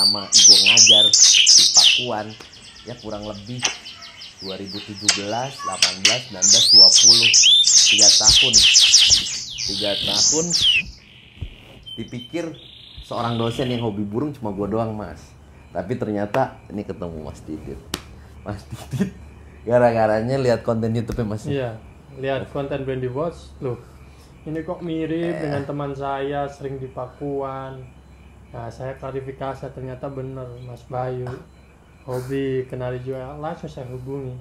pertama gue ngajar di Pakuan ya kurang lebih 2017, 18, 19, 20 3 tahun dipikir seorang dosen yang hobi burung cuma gue doang mas, tapi ternyata ini ketemu Mas Didit gara-garanya lihat konten YouTube-nya mas. Iya, lihat konten Brandy Watch loh, ini kok mirip dengan teman saya sering di Pakuan. Nah saya klarifikasi, ternyata bener Mas Bayu hobi kenari juga, langsung saya hubungi,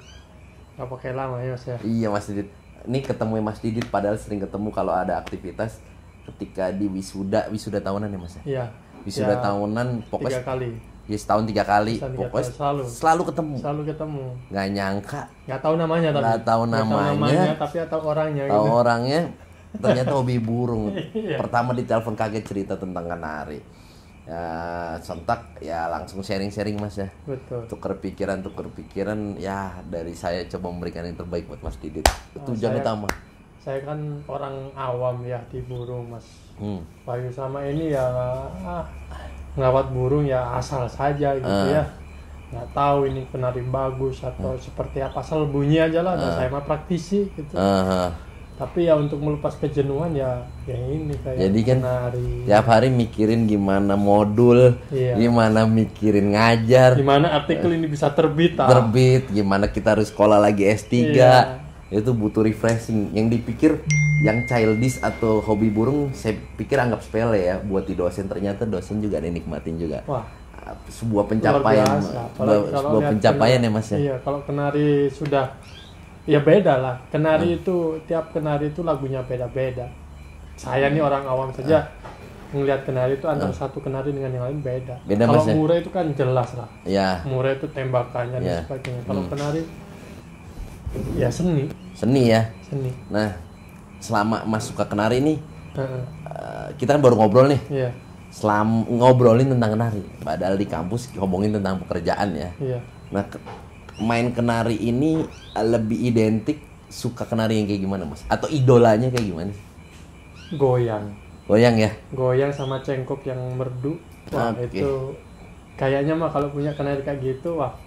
nggak pakai lama ya mas ya. Iya Mas Didit, ini ketemu Mas Didit padahal sering ketemu kalau ada aktivitas ketika di wisuda tahunan ya mas ya. Iya, Wisuda ya, tahunan pokoknya 3 kali. Ya setahun 3 kali, Setahun 3 pokoknya kali, selalu ketemu. Selalu ketemu. Nggak nyangka. Nggak tahu namanya tapi. Nggak tahu namanya, tapi tahu orangnya. Tahu gitu. orangnya, ternyata hobi burung. Iya. Pertama ditelepon kaget cerita tentang kenari. Ya sontak ya langsung sharing mas ya. Betul. Tukar pikiran ya dari saya coba memberikan yang terbaik buat Mas Didit. Itu tujuan utama. Saya kan orang awam ya di burung Mas. Bayu sama ini ya ngawat burung ya asal saja gitu ya, nggak tahu ini kenari bagus atau seperti apa, asal bunyi aja lah. Saya mah praktisi gitu. Tapi ya untuk melepas kejenuhan ya ini kayak jadi kan kenari. Tiap hari mikirin gimana modul, gimana mikirin ngajar, gimana artikel ini bisa terbit, gimana kita harus sekolah lagi S3. Itu butuh refreshing. Yang dipikir yang childish atau hobi burung saya pikir anggap sepele ya buat di dosen, ternyata dosen juga ada yang nikmatin juga. Wah, sebuah pencapaian, sebuah pencapaian ya mas ya. Iya, kalau kenari sudah ya beda lah. Kenari itu tiap kenari itu lagunya beda-beda. Saya nih orang awam saja ngelihat kenari itu antara satu kenari dengan yang lain beda. Kalau murai itu kan jelas lah. Iya. Murai itu tembakannya dan sebagainya. Kalau kenari ya seni ya. Nah, selama Mas suka kenari nih, kita kan baru ngobrol nih. Iya. Selama ngobrolin tentang kenari, padahal di kampus ngomongin tentang pekerjaan ya. Iya. Nah, main kenari ini lebih identik suka kenari yang kayak gimana mas? Atau idolanya kayak gimana? Goyang ya? Goyang sama cengkok yang merdu. Wah itu kayaknya mah kalau punya kenari kayak gitu, wah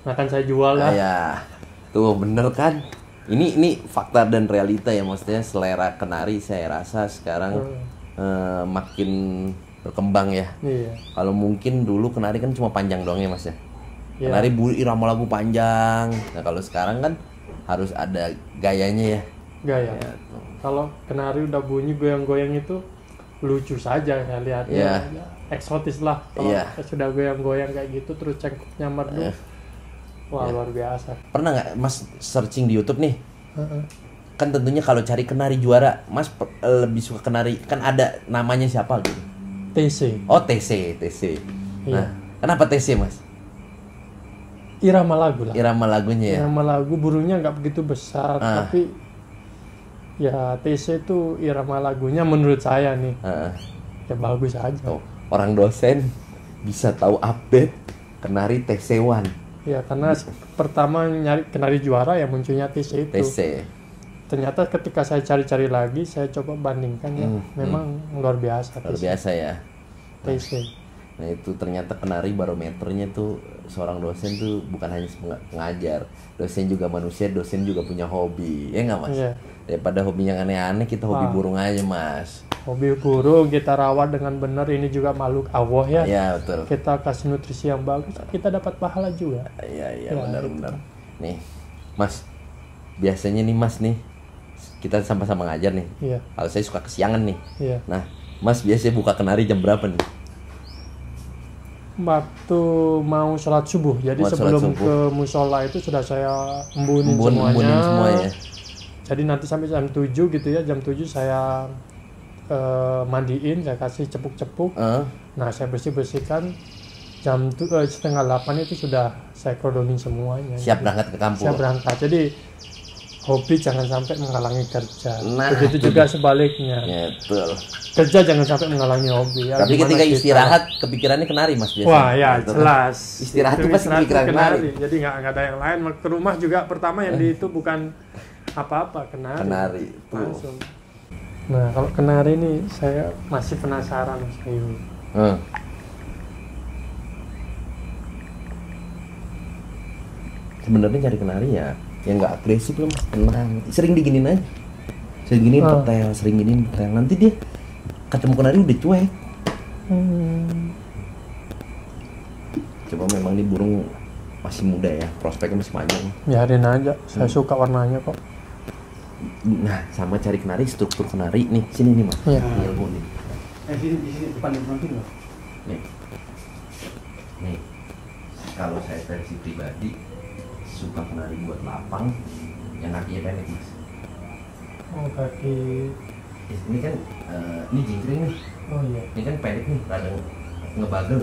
akan saya jual lah. Ya, tuh bener kan? Ini fakta dan realita ya, maksudnya selera kenari saya rasa sekarang makin berkembang ya. Iya. Kalau mungkin dulu kenari kan cuma panjang doang ya mas ya. Kenari irama lagu panjang. Nah kalau sekarang kan harus ada gayanya ya. Gaya. Ya, kalau kenari udah bunyi goyang-goyang itu lucu saja saya lihatnya. Eksotis lah. Kalau sudah goyang-goyang kayak gitu terus cengkoknya merdu. Wah luar biasa. Pernah nggak mas searching di YouTube nih? Kan tentunya kalau cari kenari juara, mas lebih suka kenari, kan ada namanya siapa gitu? TC. Oh TC. Nah, kenapa TC mas? Irama lagu lah. Irama lagunya ya. Irama lagu, burungnya nggak begitu besar, tapi ya TC itu irama lagunya menurut saya nih ya bagus aja. Oh, orang dosen bisa tahu update kenari TC1. Ya karena pertama nyari kenari juara yang munculnya TC itu. TC. Ternyata ketika saya cari-cari lagi, saya coba bandingkan ya, memang luar biasa. Luar biasa ya. TC. Nah itu ternyata kenari barometernya tuh seorang dosen tuh bukan hanya pengajar, dosen juga manusia, dosen juga punya hobi, ya nggak mas? Iya. Daripada hobi yang aneh-aneh, kita hobi burung aja mas. Hobi burung kita rawat dengan benar, ini juga makhluk Allah ya. Iya betul. Kita kasih nutrisi yang bagus, kita dapat pahala juga. Iya benar. Nih mas, biasanya nih mas nih kita sama-sama ngajar nih. Iya. Kalau saya suka kesiangan nih. Iya. Nah mas biasanya buka kenari jam berapa nih? Waktu mau sholat subuh, jadi sebelum ke musola itu sudah saya embunin semua ya. Jadi nanti sampai jam 7 gitu ya, jam 7 saya mandiin, saya kasih cepuk-cepuk. Nah saya bersihkan, jam 7:30 itu sudah saya krodonin semuanya. Siap berangkat ke kampung. Siap berangkat, jadi hobi jangan sampai menghalangi kerja. Begitu juga sebaliknya. Ya, betul. Kerja jangan sampai menghalangi hobi. Ya, tapi ketika istirahat kepikirannya kenari mas biasanya. Wah ya jelas. Istirahat itu pasti kepikiran kenari. Jadi nggak ada yang lain. Ke rumah juga pertama yang di itu bukan apa-apa, kenari. Kenari. Langsung. Nah kalau kenari ini saya masih penasaran mas Ayu. sebenarnya cari kenari ya yang nggak agresif loh mas, tenang, sering diginin aja, sering giniin petel, sering giniin petel, nanti dia ketemu kenari udah cuek. Coba memang nih burung masih muda ya, prospeknya masih panjang. Biarin aja, saya suka warnanya kok. Nah, sama cari kenari, struktur kenari nih, sini nih mas. Iya. Ilmu nih. Di sini depan loh. Nih, kalau saya versi pribadi suka kenari buat lapang, yang kakinya pendek mas. Oh kaki. Ini kan, ini jingkring nih. Oh iya. Ini kan pendek nih, rada ngebagel.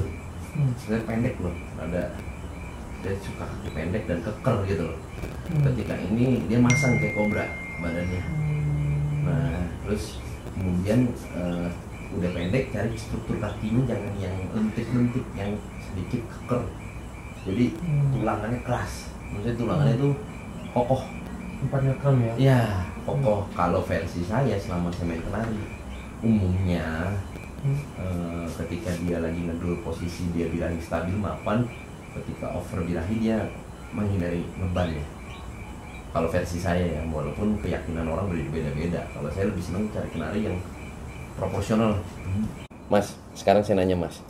Saya pendek loh, saya suka kaki pendek dan keker gitu loh. Ketika ini dia masang kayak kobra badannya. Nah, terus kemudian udah pendek, cari struktur kakinya jangan yang lentik-lentik, yang sedikit keker. Jadi tulangannya keras, maksudnya tulangannya tuh kokoh. Tempatnya kram ya? Iya, kokoh. Kalau versi saya selama saya main kenari, umumnya ketika dia lagi ngedul posisi dia birahi stabil mapan, ketika over birahi dia menghindari ngeban ya. Kalau versi saya ya, walaupun keyakinan orang berbeda-beda. Kalau saya lebih senang cari kenari yang proporsional. Mas, sekarang saya nanya mas,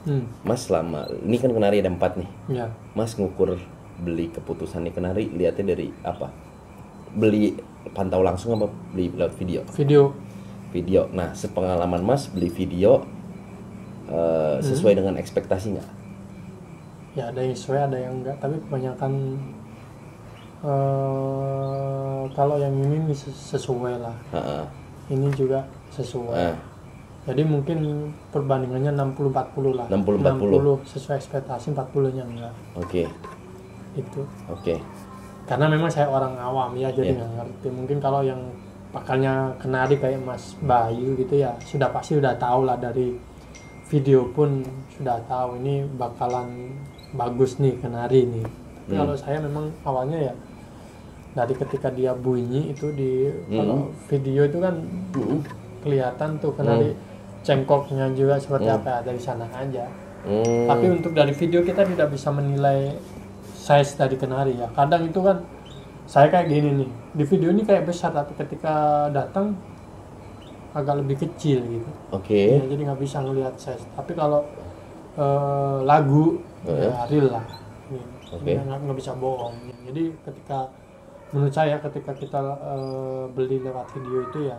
mas selama ini kan kenari ada 4 nih. Ya. Mas ngukur beli keputusan nih kenari lihatnya dari apa? Beli pantau langsung apa beli lewat video? Video. Nah, sepengalaman mas beli video sesuai dengan ekspektasi nggak? Ya ada yang sesuai, ada yang enggak. Tapi kebanyakan kalau yang ini sesuai lah. Ini juga sesuai. Jadi mungkin perbandingannya 60-40 lah. 60 sesuai ekspektasi, 40-nya enggak. Oke. Itu. Oke. Karena memang saya orang awam ya, jadi nggak ngerti. Mungkin kalau yang pakalnya kenari kayak Mas Bayu gitu ya, sudah pasti udah tahu lah, dari video pun sudah tahu ini bakalan bagus nih kenari nih. Tapi kalau saya memang awalnya ya dari ketika dia bunyi itu di kalau video itu kan kelihatan tuh kenari cengkoknya juga seperti apa, dari sana aja. Tapi untuk dari video kita tidak bisa menilai size dari kenari ya. Kadang itu kan saya kayak gini nih, di video ini kayak besar tapi ketika datang agak lebih kecil gitu. Oke. Ya, jadi nggak bisa ngelihat size. Tapi kalau lagu ya real lah. Nggak bisa bohong. Jadi ketika menurut saya ketika kita beli lewat video itu ya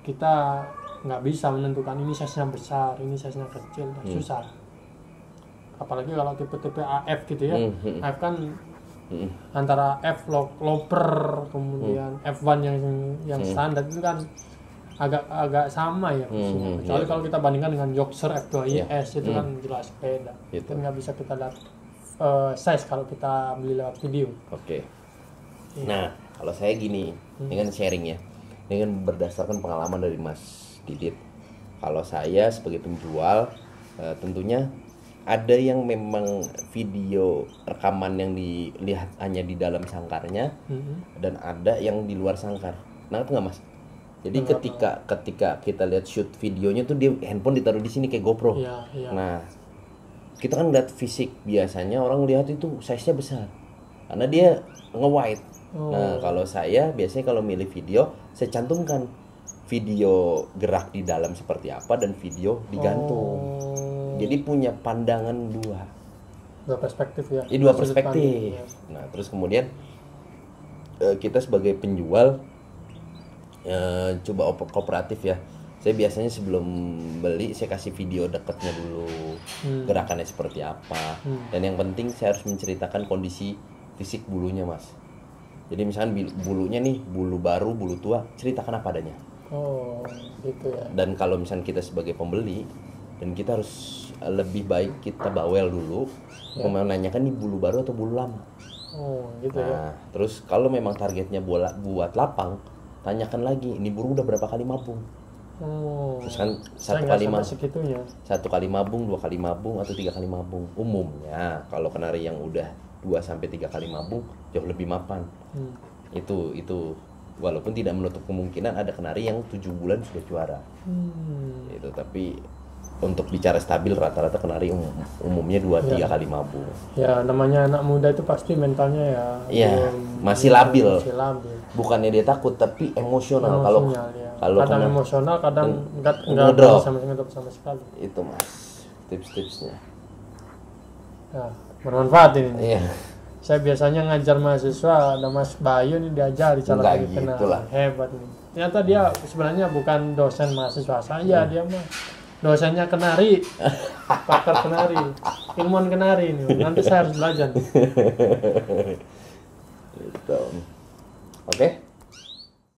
kita nggak bisa menentukan ini size-nya besar, ini size-nya kecil, susah. Apalagi kalau tipe-tipe AF gitu ya. AF kan antara F loper kemudian F1 yang standar itu kan agak sama ya fungsinya. Kecuali kalau kita bandingkan dengan Yoxer F2IS itu kan jelas beda. Itu nggak bisa kita lihat size kalau kita beli lewat video. Oke. Nah, kalau saya gini, dengan sharing ya, dengan berdasarkan pengalaman dari Mas Didit. Kalau saya sebagai penjual, tentunya ada yang memang video rekaman yang dilihat hanya di dalam sangkarnya, dan ada yang di luar sangkar. Nangkep nggak mas? Jadi ketika kita lihat shoot videonya tuh dia handphone ditaruh di sini kayak GoPro. Ya. Nah, kita kan lihat fisik, biasanya orang lihat itu size-nya besar karena dia nge-wide. Nah, kalau saya biasanya kalau milih video, saya cantumkan video gerak di dalam seperti apa dan video digantung. Jadi punya pandangan dua perspektif ya. Dua perspektif. Nah, terus kemudian kita sebagai penjual coba kooperatif ya. Saya biasanya sebelum beli saya kasih video dekatnya dulu, gerakannya seperti apa. Dan yang penting saya harus menceritakan kondisi fisik bulunya mas. Jadi misalkan bulunya nih, bulu baru, bulu tua, ceritakan apa adanya. Oh, gitu ya. Dan kalau misalkan kita sebagai pembeli, dan kita harus lebih baik kita bawel dulu, menanyakan nih bulu baru atau bulu lama. Oh, gitu ya. Terus kalau memang targetnya buat lapang, tanyakan lagi, ini burung udah berapa kali mabung. Terus kan satu kali mabung, 2 kali mabung, atau 3 kali mabung. Umumnya kalau kenari yang udah 2-3 kali mabung jauh lebih mapan. Itu walaupun tidak menutup kemungkinan ada kenari yang 7 bulan sudah juara. Itu tapi untuk bicara stabil rata-rata kenari umumnya 2-3 kali mabuk. Ya namanya anak muda itu pasti mentalnya ya masih labil. Bukannya dia takut tapi emosional. Kalau kadang emosional, kadang enggak ngedrop sama sekali. Itu Mas, tips-tipsnya. Nah, bermanfaat ini. Iya. Saya biasanya ngajar mahasiswa, ada Mas Bayu nih diajari cara bikin kenari. Hebat nih. Ternyata dia sebenarnya bukan dosen mahasiswa saya, dia mah dosennya kenari, pakar kenari, ilmuwan kenari ini. Nanti saya harus belajar. Gitu. Oke.